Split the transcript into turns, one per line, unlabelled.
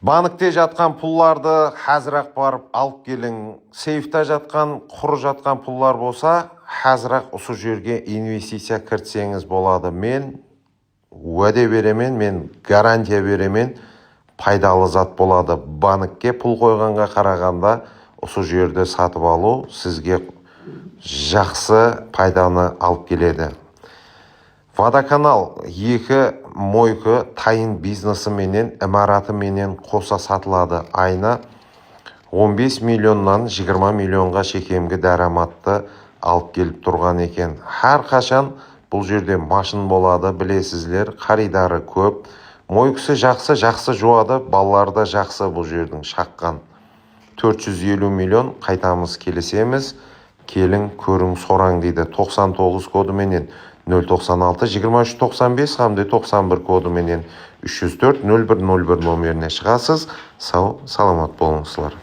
Банкте жатқан пулларды хәзірақ барып алып келің. Сейфта жатқан, құр жатқан пуллар болса, хәзірақ осы жерге инвестиция кіртсеңіз болады. Мен уәде беремен, мен гарантия беремен, пайдалы зат болады. Банкке пул қойғанға қарағанда осы жерді сатып алу сізге жақсы пайданы алып келеді. Водоканал 2 мойка тайын бизнесі менен, имараты менен қоса сатылады. Айна 15 миллионнан 20 миллионға шекемгі дараматты алып келіп тұрған екен. Әр қашан бұл жерде машин болады, білесізлер, қаридары көп. Мойкасы жақсы жуады, балаларда жақсы бұл жердің шаққан. 450 миллион қайтамыз келесеміз. Келің, көрің, сораң дейді. 99 коды менен 096 23 95 hamda 91 kodu менен 304 0101 номеріне шығасыз. Сау, саламат болыңызлар.